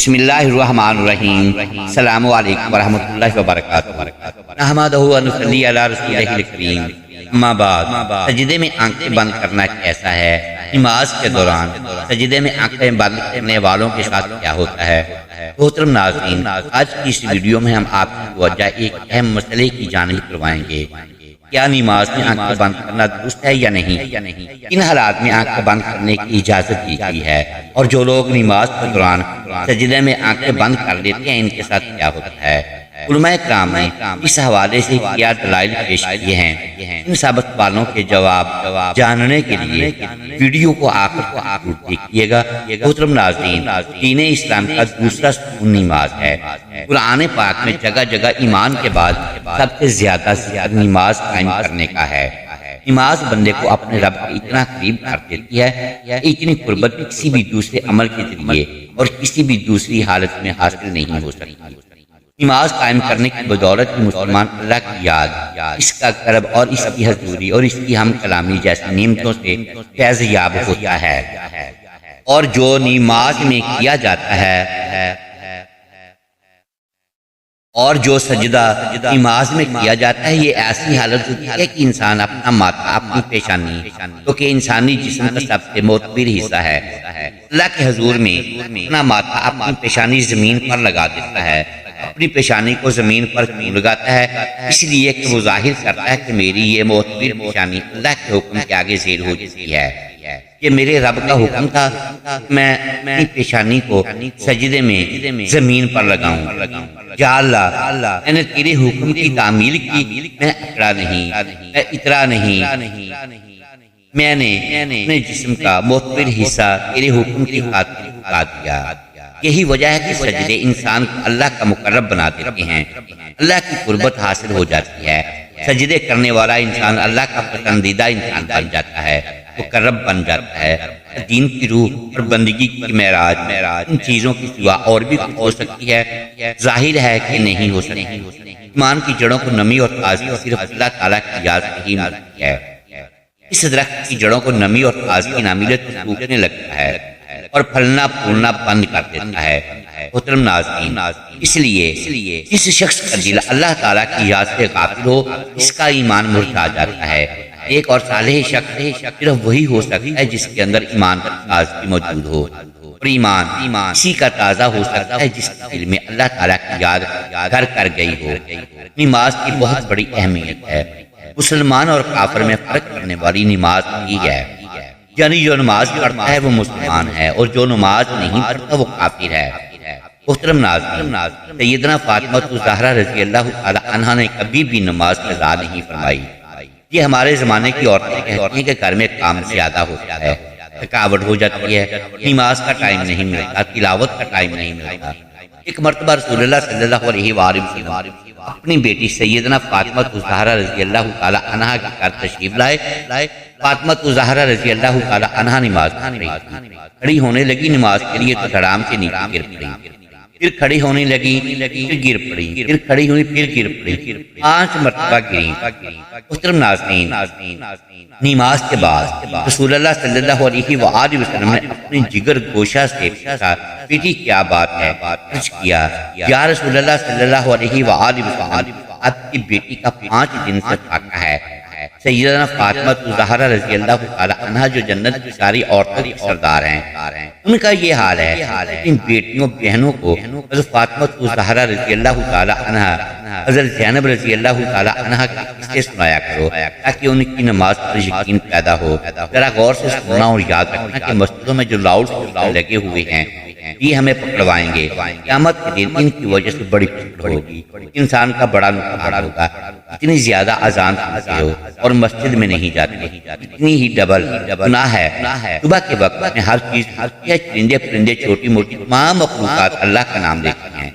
بسم اللہ الرحمن الرحیم السلام علیکم ورحمۃ اللہ وبرکاتہ نحمدہ و نصلی علی رسولہ الکریم اما بعد سجدے میں آنکھیں بند کرنا کیسا ہے؟ نماز کے دوران سجدے میں آنکھیں بند کرنے والوں کے ساتھ کیا ہوتا ہے؟ محترم ناظرین، آج کی اس ویڈیو میں ہم آپ کی توجہ ایک اہم مسئلے کی جانب کروائیں گے۔ کیا نماز میں آنکھیں بند کرنا درست ہے یا نہیں؟ کن حالات میں آنکھیں بند کرنے کی اجازت دی گئی ہے؟ اور جو لوگ نماز کے دوران سجدے میں آنکھیں بند کر لیتے ہیں ان کے ساتھ کیا ہوتا ہے؟ علماء کرام نے اس حوالے سے کیا دلائل پیش کیے ہیں۔ ان سب سوالوں کے جواب جاننے کے لیے ویڈیو کو آخر دیکھیے گا۔ محترم ناظرین، دین اسلام کا دوسرا ستون نماز ہے۔ قرآن پاک میں جگہ جگہ ایمان کے بعد سب سے زیادہ نماز قائم کرنے کا ہے۔ نماز بندے کو اپنے رب کے اتنا قریب کر دیتی ہے، اتنی قربت کسی بھی دوسرے عمل کے ذریعے اور کسی بھی دوسری حالت میں حاصل نہیں ہو سکتی۔ نماز قائم کرنے کی بدولت ہی مسلمان اللہ کی یاد، اس کا قرب اور اس کی حضوری اور اس کی ہم کلامی جیسی نعمتوں سے فیض یاب ہوتا ہے۔ اور جو نماز میں کیا جاتا ہے اور جو سجدہ نماز میں کیا جاتا ہے، یہ ایسی حالت ہوتی ہے کہ انسان اپنا ماتھا، اپنی پیشانی، کیونکہ انسانی جسم کا سب سے معتبر حصہ ہے، اللہ کے حضور میں اپنا ماتھا، اپنی پیشانی زمین پر لگا دیتا ہے۔ اپنی پیشانی کو زمین پر کیوں لگاتا ہے؟ اس لیے کہ وہ ظاہر کرتا ہے کہ میری یہ معتبر پیشانی اللہ کے حکم کے آگے ذیل ہو چکی ہے۔ یہ میرے رب کا حکم تھا کہ میں اپنی پیشانی کو سجدے میں زمین پر لگاؤں۔ یا اللہ، میں نے تیرے حکم کی تعمیل کی، میں اکڑا نہیں، میں اترا نہیں، میں نے اپنے جسم کا معتبر حصہ تیرے حکم کی خاطر لگا دیا۔ یہی وجہ ہے کہ سجدے انسان کو اللہ کا مقرب بنا دیتے ہیں، اللہ کی قربت حاصل ہو جاتی ہے۔ سجدے کرنے والا انسان اللہ کا پسندیدہ انسان بن جاتا ہے، مقرب بن جاتا ہے۔ دین کی روح اور بندگی کی معراج ان چیزوں کی سوا اور بھی کچھ ہو سکتی ہے؟ ظاہر ہے کہ نہیں ہو سکتی۔ ایمان کی جڑوں کو نمی اور تازگی صرف اللہ تعالیٰ کی یاد ہی ملتی ہے۔ اس درخت کی جڑوں کو نمی اور تازگی نہ ملے تو سوکھنے لگتا ہے اور پھلنا پھولنا بند کر دیتا ہے۔ محترم ناظرین، اس لیے جس شخص کا دل اللہ تعالیٰ کی یاد سے غافل ہو، اس کا ایمان مرجھا جاتا ہے۔ ایک اور صالح شخص صرف وہی ہو سکتا ہے جس کے اندر ایمان کا تازگی موجود ہو، اور ایمان اسی کا تازہ ہو سکتا ہے جس کے دل میں اللہ تعالیٰ کی یاد گھر کر گئی ہو۔ نماز کی بہت بڑی اہمیت ہے۔ مسلمان اور کافر میں فرق کرنے والی نماز کی ہے، یعنی جو نماز پڑھتا ہے وہ مسلمان ہے اور جو نماز نہیں پڑھتا وہ کافر ہے۔ محترم ناظرین، سیدنا فاطمہ الزہرا رضی اللہ تعالی عنہا نے کبھی بھی نماز قضا نہیں فرمائی۔ یہ ہمارے زمانے کی عورتیں کہتی ہیں کہ گھر میں کام زیادہ ہوتا ہے، تھکاوٹ ہو جاتی ہے، نماز کا ٹائم نہیں ملتا، تلاوت کا ٹائم نہیں ملتا۔ ایک مرتبہ رسول اللہ صلی اللہ علیہ وآلہ وسلم اپنی بیٹی سیدنا فاطمہ الزہرا رضی اللہ تعالی عنہا کے گھر تشریف لائے۔ فاطمہ الزہرا رضی اللہ تعالی عنہا نماز پڑھ رہی تھی۔ کھڑی ہونے لگی نماز کے لیے تو دھڑام سے نیچے گر پڑی، پھر کھڑی ہونے لگی، پھر گر پڑی، پھر کھڑی ہوئی، پھر گر پڑی، 5 مرتبہ گری۔ محترم ناظرین، نماز کے بعد رسول اللہ صلی اللہ علیہ وآلہ وسلم نے اپنی جگر گوشہ سے پوچھا، بیٹی کیا بات ہے؟ عرض کیا، یا رسول اللہ صلی اللہ علیہ وآلہ وسلم، آپ کی بیٹی کا 5 دن سے فاقہ ہے۔ سیدنا فاطمہ الزہرا رضی اللہ تعالی عنہا جو جنت کی ساری عورتوں کی سردار ہیں، ان کا یہ حال ہے۔ ان بیٹیوں بہنوں کو حضرت فاطمہ الزہرا رضی اللہ تعالی عنہا، حضرت زینب رضی اللہ تعالی عنہا کی قصے سنایا کرو تاکہ ان کی نماز پر یقین پیدا ہو۔ ذرا غور سے سننا اور یاد رکھنا کہ مسجدوں میں جو لاؤڈ اسپیکر لگے ہوئے ہیں یہ ہمیں پکڑوائیں گے۔ قیامت کے دن ان کی وجہ سے بڑی فکر ہوگی، انسان کا بڑا نقصان ہوگا۔ اتنی زیادہ اذان سنتے ہو اور مسجد میں نہیں جاتے، اتنی ہی ڈبل گناہ ہے۔ صبح کے وقت میں ہر چیز، چرندے پرندے، چھوٹی موٹی تمام مخلوقات اللہ کا نام لیتی ہیں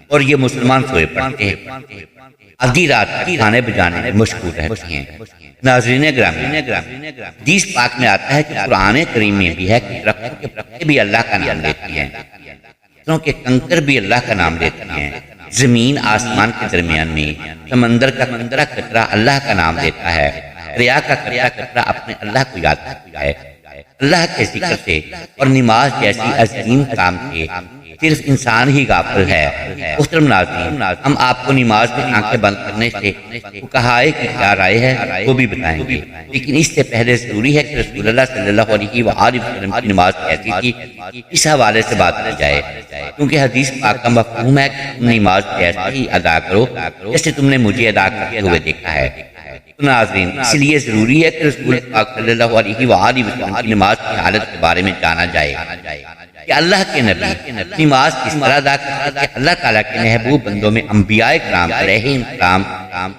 اور یہ مسلمان سوئے پڑتے ہیں، آدھی رات کھانے بجانے میں مشغول رہتے ہیں۔ ناظرین گرامی، حدیث پاک میں آتا ہے کہ قرآن کریم میں بھی ہے کہ درختوں کے پتے بھی اللہ کا نام لیتی ہیں، پتھروں کے کنکر بھی اللہ کا نام لیتی ہیں، زمین آسمان کے درمیان میں سمندر کا قطرہ قطرہ اللہ کا نام لیتا ہے، دریا کا قطرہ قطرہ اپنے اللہ کو یاد کرتا ہے۔ اللہ کے ذکر سے اور نماز جیسی عظیم کام سے صرف انسان ہی غافل ہے۔ محترم ناظرین، ہم آپ کو نماز میں آنکھیں بند کرنے سے کہا ہے کہ کیا رائے ہے وہ بھی بتائیں گے، لیکن اس سے پہلے ضروری ہے کہ رسول اللہ صلی اللہ علیہ وآلہ وسلم کی نماز کیسی تھی اس حوالے سے بات کی جائے، کیونکہ حدیث پاک کا مفہوم ہے کہ تم نماز ایسے ہی ادا کرو جیسے تم نے مجھے ادا کرتے ہوئے دیکھا ہے۔ تو ناظرین، اس لیے ضروری ہے کہ رسول پاک صلی اللہ علیہ وآلہ وسلم کی نماز کی حالت کے بارے میں جانا جائے کہ اللہ کے نبی نماز کس طرح ادا کرتے تھے۔ اللہ تعالیٰ کے محبوب بندوں میں انبیاء کرام علیہم السلام،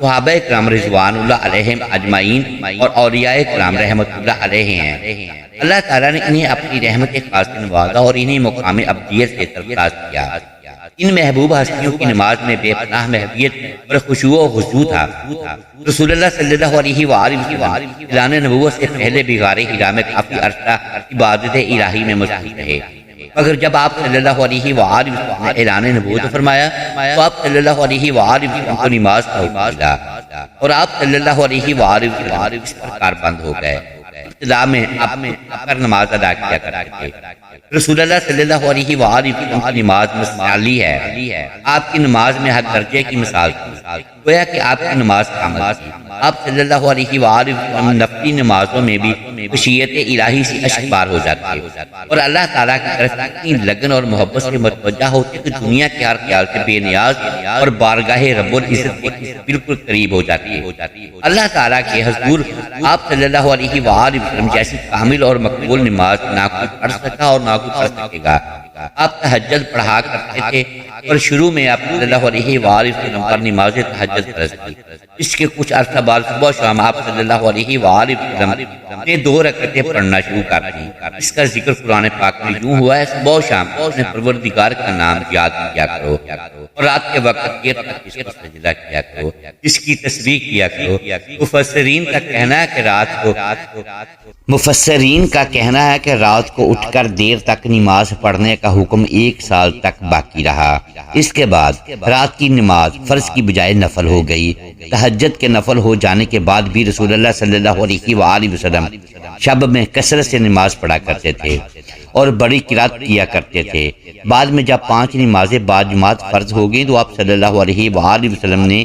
صحابہ کرام رضوان اللہ علیہم اجمعین اور اولیاء کرام رحمت اللہ علیہ ہیں۔ اللہ تعالیٰ نے انہیں اپنی رحمت خاص سے نوازا اور انہیں مقام ابدیت سے سرفراز کیا۔ ان محبوب ہستیوں کی نماز میں بے پناہ محبیت اور خشوع و خضوع تھا۔ رسول اللہ صلی اللہ علیہ وآلہ وسلم اعلان نبوت سے پہلے بھی غار حرا میں کافی عرصہ عبادت الہی میں مصروف رہے، مگر جب آپ صلی اللہ علیہ وآلہ وسلم نے اعلان نبوت فرمایا تو آپ صلی اللہ علیہ وآلہ وسلم کو نماز کا حکم ملا اور آپ صلی اللہ علیہ وآلہ وسلم اس پرکار بند ہو گئے۔ ابتدا میں آپ پر نماز ادا کیا کرتے تھے۔ رسول اللہ صلی اللہ علیہ وآلہ وسلم کی نماز مثالی ہے، آپ کی نماز میں ہر درجے کی مثال تھی، گویا کہ آپ کی نماز کامل تھی۔ آپ صلی اللہ علیہ وآلہ وسلم نفلی نمازوں میں بھی خشیت الہی سے اشکبار ہو جاتے اور اللہ تعالیٰ کی طرف اتنی لگن اور محبت سے متوجہ ہوتے کہ دنیا کے ہر خیال سے بے نیاز اور بارگاہ رب العزت کے بالکل قریب ہو جاتی ہے۔ اللہ تعالیٰ کے حضور آپ صلی اللہ علیہ وآلہ وسلم جیسی کامل اور مقبول نماز نہ کوئی پڑھ سکا اور نہ کوئی پڑھ سکے گا۔ آپ تہجد پڑھا کرتے تھے اور شروع میں آپ صلی اللہ علیہ وآلہ وسلم پر نماز تہجد فرض تھی۔ اس کے کچھ عرصہ بعد صبح و شام آپ صلی اللہ علیہ وآلہ وسلم نے 2 رکعتیں پڑھنا شروع کر دی۔ اس کا ذکر قرآن پاک میں یوں ہوا ہے، صبح و شام اپنے پروردگار کا نام یاد کیا کرو اور رات کے وقت دیر تک اس کو سجدہ کیا کرو، اس کی تسبیح کیا کرو۔ مفسرین کا کہنا ہے کہ رات کو اٹھ کر دیر تک نماز پڑھنے کا حکم 1 سال تک باقی رہا۔ اس کے بعد رات کی نماز فرض کی بجائے نفل ہو گئی۔ تہجد کے نفل ہو جانے کے بعد بھی رسول اللہ صلی اللہ علیہ وآلہ وسلم شب میں کثرت سے نماز پڑھا کرتے تھے اور بڑی قرات کیا کرتے تھے۔ بعد میں جب 5 نمازیں باجماعت فرض ہو گئیں تو آپ صلی اللہ علیہ وآلہ وسلم نے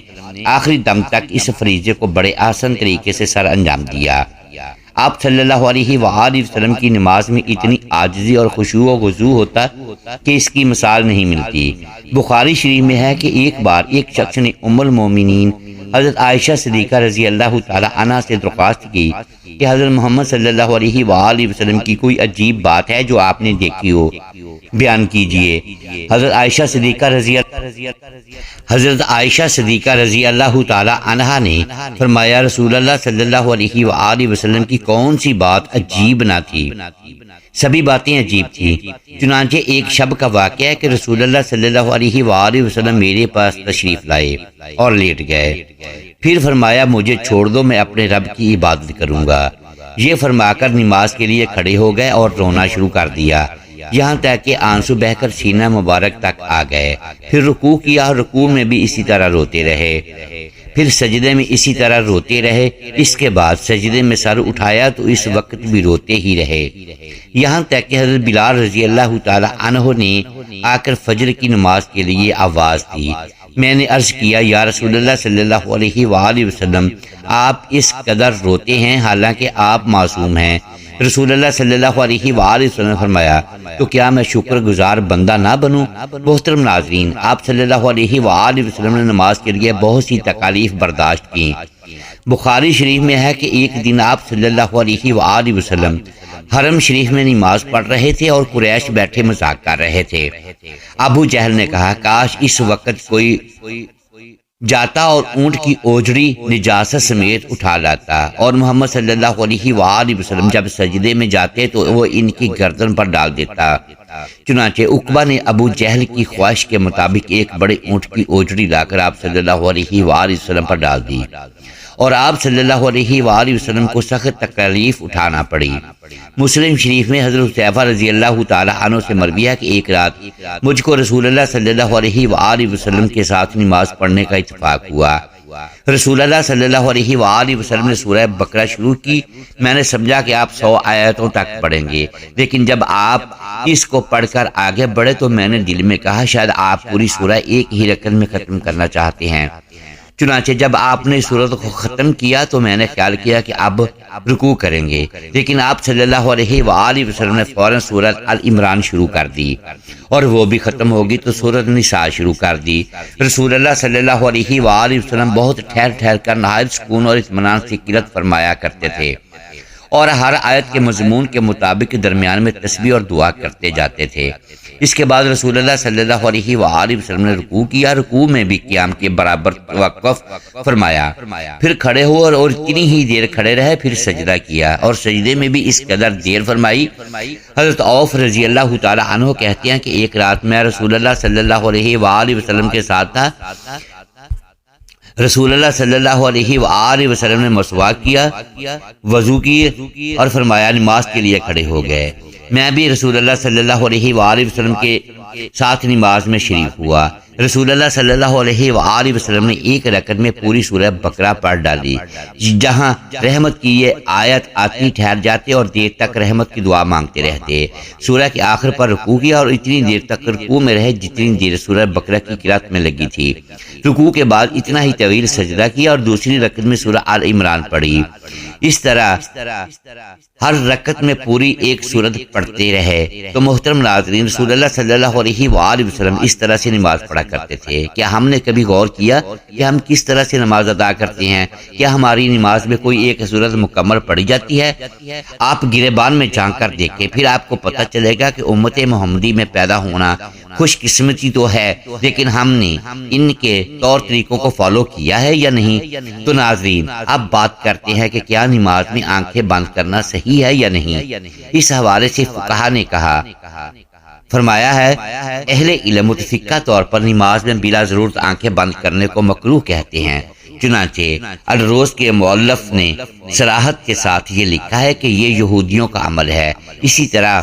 آخری دم تک اس فریضے کو بڑے آسان طریقے سے سر انجام دیا۔ آپ صلی اللہ علیہ وآلہ وسلم کی نماز میں اتنی عاجزی اور خشوع و خضوع ہوتا کہ اس کی مثال نہیں ملتی۔ بخاری شریف میں ہے کہ ایک بار ایک شخص نے ام المومنین حضرت عائشہ صدیقہ رضی اللہ تعالی عنہ سے درخواست کی کہ حضرت محمد صلی اللہ علیہ وآلہ وسلم کی کوئی عجیب بات ہے جو آپ نے دیکھی ہو، بیان کیجئے۔ حضرت عائشہ صدیقہ رضی اللہ تعالی عنہا نے فرمایا، رسول اللہ صلی اللہ علیہ وآلہ وسلم کی کون سی بات عجیب نہ تھی، سبھی باتیں عجیب تھی۔ چنانچہ ایک شب کا واقعہ ہے کہ رسول اللہ صلی اللہ علیہ وآلہ وسلم میرے پاس تشریف لائے اور لیٹ گئے، پھر فرمایا مجھے چھوڑ دو، میں اپنے رب کی عبادت کروں گا۔ یہ فرما کر نماز کے لیے کھڑے ہو گئے اور رونا شروع کر دیا، یہاں تک کہ آنسو بہہ کر سینہ مبارک تک آ گئے۔ پھر رکوع کیا اور رکوع میں بھی اسی طرح روتے رہے، پھر سجدے میں اسی طرح روتے رہے۔ اس کے بعد سجدے میں سر اٹھایا تو اس وقت بھی روتے ہی رہے، یہاں تک کہ حضرت بلال رضی اللہ تعالی عنہ نے آ کر فجر کی نماز کے لیے آواز دی۔ میں نے عرض کیا، یا رسول اللہ صلی اللہ علیہ وآلہ وسلم، آپ اس قدر روتے ہیں حالانکہ آپ معصوم ہیں۔ رسول اللہ صلی اللہ علیہ وآلہ وسلم نے فرمایا، تو کیا میں شکر گزار بندہ نہ بنوں؟ محترم ناظرین، آپ صلی اللہ علیہ وآلہ وسلم نے نماز کے لیے بہت سی تکالیف برداشت کی۔ بخاری شریف میں ہے کہ ایک دن آپ صلی اللہ علیہ وآلہ وسلم حرم شریف میں نماز پڑھ رہے تھے اور قریش بیٹھے مذاق کر رہے تھے۔ ابو جہل نے کہا، کاش اس وقت کوئی جاتا اور اونٹ کی اوجڑی نجاست سمیت اٹھا لاتا، اور محمد صلی اللہ علیہ وآلہ وسلم جب سجدے میں جاتے تو وہ ان کی گردن پر ڈال دیتا۔ چنانچہ عقبہ نے ابو جہل کی خواہش کے مطابق ایک بڑے اونٹ کی اوجڑی لا کر آپ صلی اللہ علیہ وآلہ وسلم پر ڈال دی اور آپ صلی اللہ علیہ وآلہ وسلم کو سخت تکلیف اٹھانا پڑی۔ مسلم شریف میں حضرت حذیفہ رضی اللہ تعالی عنہ سے مروی ہے کہ ایک رات مجھ کو رسول اللہ صلی اللہ علیہ وآلہ وسلم کے ساتھ نماز پڑھنے کا اتفاق ہوا۔ رسول اللہ صلی اللہ علیہ وآلہ وسلم نے سورہ بقرہ شروع کی۔ میں نے سمجھا کہ آپ 100 آیتوں تک پڑھیں گے، لیکن جب آپ اس کو پڑھ کر آگے بڑھے تو میں نے دل میں کہا شاید آپ پوری سورہ ایک ہی رکعت میں ختم کرنا چاہتے ہیں۔ چنانچہ جب آپ نے سورت کو ختم کیا تو میں نے خیال کیا کہ اب رکوع کریں گے، لیکن آپ صلی اللہ علیہ وآلہ وسلم نے فوراً سورت ال-عمران شروع کر دی اور وہ بھی ختم ہوگی تو سورت نساء شروع کر دی۔ رسول اللہ صلی اللہ علیہ وآلہ وسلم بہت ٹھہر ٹھہر کر نہایت سکون اور اطمینان سے قرأت فرمایا کرتے تھے اور ہر آیت کے مضمون کے مطابق درمیان میں تسبیح اور دعا کرتے جاتے تھے۔ اس کے بعد رسول اللہ صلی اللہ علیہ وآلہ وسلم نے رکوع کیا، رکوع میں بھی قیام کے برابر توقف فرمایا، پھر کھڑے ہو اور اتنی ہی دیر کھڑے رہے، پھر سجدہ کیا اور سجدے میں بھی اس قدر دیر فرمائی۔ حضرت عوف رضی اللہ تعالی عنہ کہتے ہیں کہ ایک رات میں رسول اللہ صلی اللہ علیہ وآلہ وسلم کے ساتھ تھا۔ رسول اللہ صلی اللہ علیہ وآلہ وسلم نے مسواک کیا، وضو کیے اور فرمایا نماز کے لیے کھڑے ہو گئے۔ میں بھی رسول اللہ صلی اللہ علیہ وآلہ وسلم کے ساتھ نماز میں شریک ہوا۔ رسول اللہ صلی اللہ علیہ وآلہ وسلم نے ایک رکعت میں پوری سورہ بقرہ پڑھ ڈالی، جہاں رحمت کی یہ آیت آتی ٹھہر جاتے اور دیر تک رحمت کی دعا مانگتے رہتے۔ سورہ کے آخر پر رکوع کیا اور اتنی دیر تک رکوع میں رہے جتنی دیر سورہ بقرہ کی قرأت میں لگی تھی۔ رکوع کے بعد اتنا ہی طویل سجدہ کیا اور دوسری رکعت میں سورہ آل عمران پڑھی۔ اس طرح ہر رکعت میں پوری ایک سورت پڑھتے رہے۔ تو محترم ناظرین، رسول اللہ صلی اللہ علیہ وآلہ وسلم اس طرح سے نماز پڑھا کرتے تھے۔ کیا ہم نے کبھی غور کیا کہ ہم کس طرح سے نماز ادا کرتے ہیں؟ کیا ہماری نماز میں کوئی ایک سورت مکمل پڑھی جاتی ہے؟ آپ گریبان میں جھانک کر دیکھیں، پھر آپ کو پتہ چلے گا کہ امت محمدی میں پیدا ہونا خوش قسمتی تو ہے، لیکن ہم نے ان کے طور طریقوں کو فالو کیا ہے یا نہیں؟ تو ناظرین، اب بات کرتے ہیں کہ کیا نماز میں آنکھیں بند کرنا صحیح ہے یا نہیں۔ اس حوالے سے فقہا نے کہا فرمایا ہے اہل علم متفقہ طور پر نماز میں بلا ضرورت آنکھیں بند کرنے کو مکروہ کہتے ہیں۔ چنانچہ الروز کے مؤلف نے صراحت کے ساتھ یہ لکھا ہے کہ یہ یہودیوں کا عمل ہے۔ اسی طرح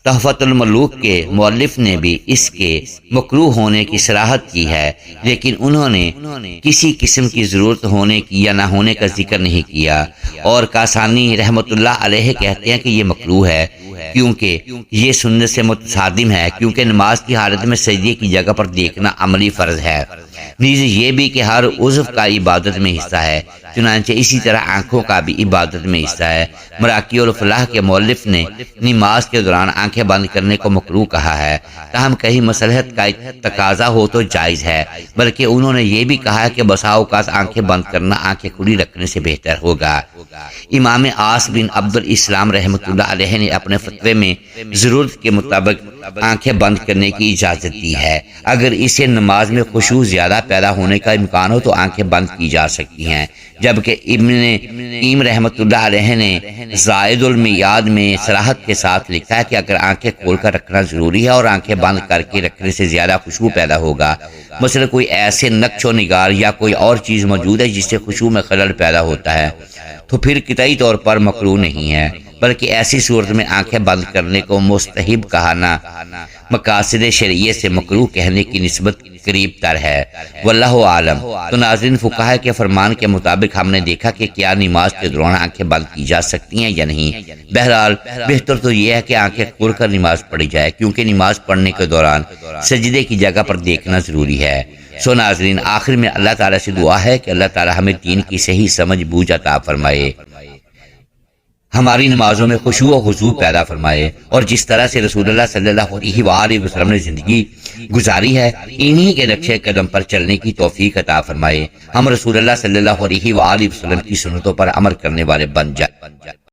تحفۃ الملوک کے مؤلف نے بھی اس کے مکروہ ہونے کی صراحت کی ہے، لیکن انہوں نے کسی قسم کی ضرورت ہونے کی یا نہ ہونے کا ذکر نہیں کیا۔ اور کاسانی رحمۃ اللہ علیہ کہتے ہیں کہ یہ مکروہ ہے کیونکہ یہ سنت سے متصادم ہے، کیونکہ نماز کی حالت میں سجدے کی جگہ پر دیکھنا عملی فرض ہے، نیز یہ بھی کہ ہر عضو کا عبادت میں حصہ ہے، چنانچہ اسی طرح آنکھوں کا بھی عبادت میں حصہ ہے۔ مراقی الفلاح کے مؤلف نے نماز کے دوران آنکھیں بند کرنے کو مکروہ کہا ہے، تاہم کہیں مصلحت کا تقاضا ہو تو جائز ہے، بلکہ انہوں نے یہ بھی کہا ہے کہ بسا اوقات آنکھیں بند کرنا آنکھیں کھلی رکھنے سے بہتر ہوگا۔ امام عاص بن عبد الاسلام رحمۃ اللہ علیہ نے اپنے فتوے میں ضرورت کے مطابق آنکھیں بند کرنے کی اجازت دی ہے۔ اگر اسے نماز میں خشوع زیادہ پیدا ہونے کا امکان ہو تو آنکھیں بند کی جا سکتی ہیں، جبکہ ابن قیم رحمۃ اللہ علیہ نے زائد المیعاد میں صراحت کے ساتھ لکھا ہے کہ اگر آنکھیں کھول کر رکھنا ضروری ہے اور آنکھیں بند کر کے رکھنے سے زیادہ خشوع پیدا ہوگا، مثلا کوئی ایسے نقش و نگار یا کوئی اور چیز موجود ہے جس سے خشوع میں خلل پیدا ہوتا ہے، تو پھر قطعی طور پر مکروہ نہیں ہے، بلکہ ایسی صورت میں آنکھیں بند کرنے کو مستحب کہنا مقاصد شرعیہ سے مکروہ کہنے کی نسبت قریب تر ہے، واللہ عالم۔ تو ناظرین، فقہاء کے فرمان کے مطابق ہم نے دیکھا کہ کیا نماز کے دوران آنکھیں بند کی جا سکتی ہیں یا نہیں۔ بہرحال بہتر تو یہ ہے کہ آنکھیں کھول کر نماز پڑھی جائے، کیونکہ نماز پڑھنے کے دوران سجدے کی جگہ پر دیکھنا ضروری ہے۔ سو ناظرین، آخر میں اللہ تعالیٰ سے دعا ہے کہ اللہ تعالیٰ ہمیں دین کی صحیح سمجھ بوجھ عطا فرمائے، ہماری نمازوں میں خشوع و خضوع پیدا فرمائے، اور جس طرح سے رسول اللہ صلی اللہ علیہ وآلہ وسلم نے زندگی گزاری ہے انہی کے نقشے قدم پر چلنے کی توفیق عطا فرمائے، ہم رسول اللہ صلی اللہ علیہ وآلہ وسلم کی سنتوں پر عمل کرنے والے بن جائیں۔